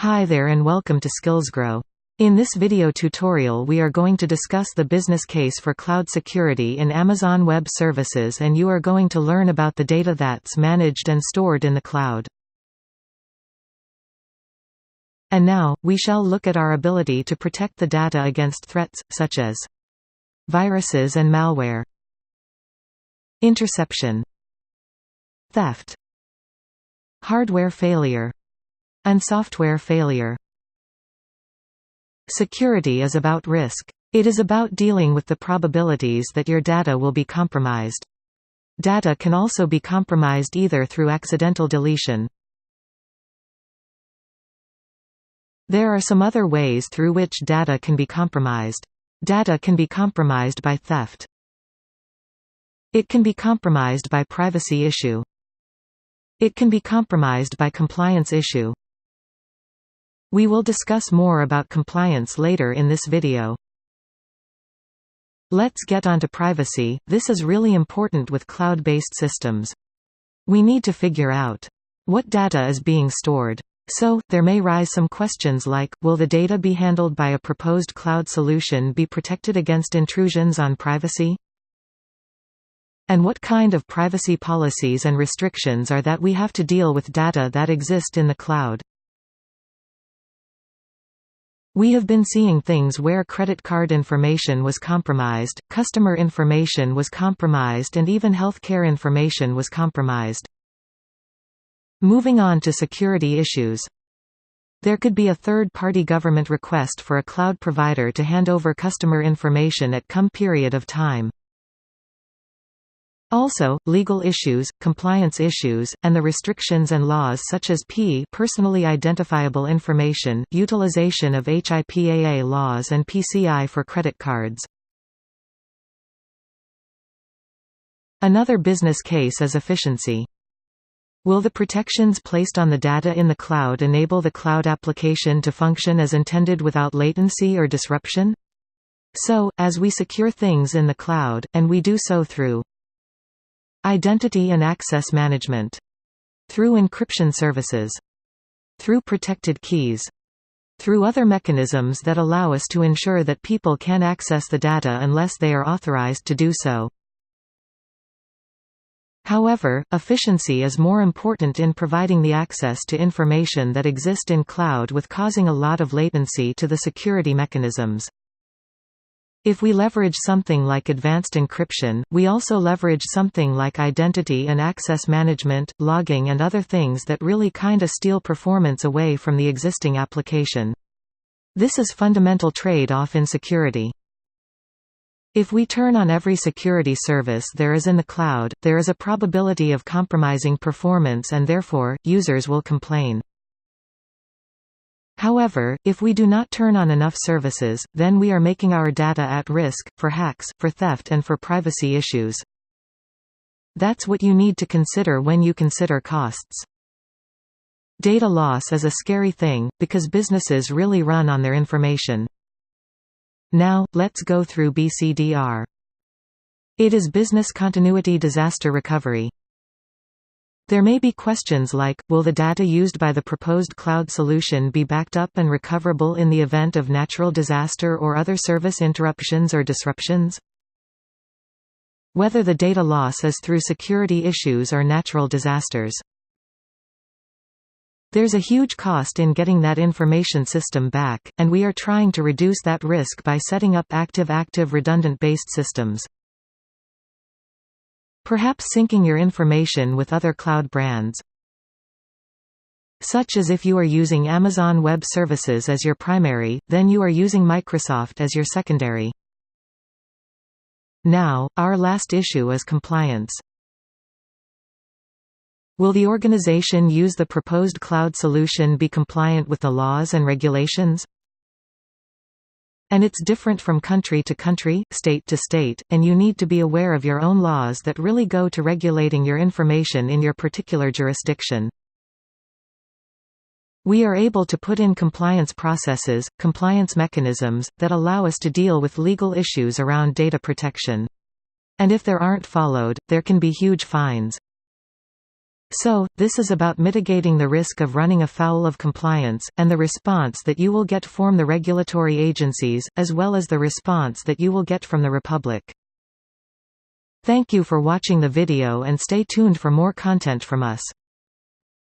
Hi there and welcome to SkillsGrow. In this video tutorial we are going to discuss the business case for cloud security in Amazon Web Services, and you are going to learn about the data that's managed and stored in the cloud. And now, we shall look at our ability to protect the data against threats, such as viruses and malware, interception, theft, hardware failure, and software failure. Security is about risk. It is about dealing with the probabilities that your data will be compromised. Data can also be compromised either through accidental deletion. There are some other ways through which data can be compromised. Data can be compromised by theft. It can be compromised by privacy issue. It can be compromised by compliance issue. We will discuss more about compliance later in this video. Let's get on to privacy. This is really important with cloud-based systems. We need to figure out what data is being stored. So, there may rise some questions like, will the data be handled by a proposed cloud solution be protected against intrusions on privacy? And what kind of privacy policies and restrictions are that we have to deal with data that exist in the cloud? We have been seeing things where credit card information was compromised, customer information was compromised, and even healthcare information was compromised. Moving on to security issues. There could be a third-party government request for a cloud provider to hand over customer information at some period of time. Also, legal issues, compliance issues, and the restrictions and laws such as personally identifiable information, utilization of HIPAA laws and PCI for credit cards. Another business case is efficiency. Will the protections placed on the data in the cloud enable the cloud application to function as intended without latency or disruption? So, as we secure things in the cloud, and we do so through identity and access management, through encryption services, through protected keys, through other mechanisms that allow us to ensure that people can access the data unless they are authorized to do so. However, efficiency is more important in providing the access to information that exist in cloud with causing a lot of latency to the security mechanisms. If we leverage something like advanced encryption, we also leverage something like identity and access management, logging, and other things that really kinda steal performance away from the existing application. This is fundamental trade-off in security. If we turn on every security service there is in the cloud, there is a probability of compromising performance, and therefore, users will complain. However, if we do not turn on enough services, then we are making our data at risk, for hacks, for theft, and for privacy issues. That's what you need to consider when you consider costs. Data loss is a scary thing, because businesses really run on their information. Now, let's go through BCDR. It is Business Continuity Disaster Recovery. There may be questions like, will the data used by the proposed cloud solution be backed up and recoverable in the event of natural disaster or other service interruptions or disruptions? Whether the data loss is through security issues or natural disasters. There's a huge cost in getting that information system back, and we are trying to reduce that risk by setting up active redundant-based systems. Perhaps syncing your information with other cloud brands, such as if you are using Amazon Web Services as your primary, then you are using Microsoft as your secondary. Now, our last issue is compliance. Will the organization use the proposed cloud solution be compliant with the laws and regulations? And it's different from country to country, state to state, and you need to be aware of your own laws that really go to regulating your information in your particular jurisdiction. We are able to put in compliance processes, compliance mechanisms, that allow us to deal with legal issues around data protection. And if there aren't followed, there can be huge fines. So, this is about mitigating the risk of running afoul of compliance, and the response that you will get from the regulatory agencies, as well as the response that you will get from the Republic. Thank you for watching the video and stay tuned for more content from us.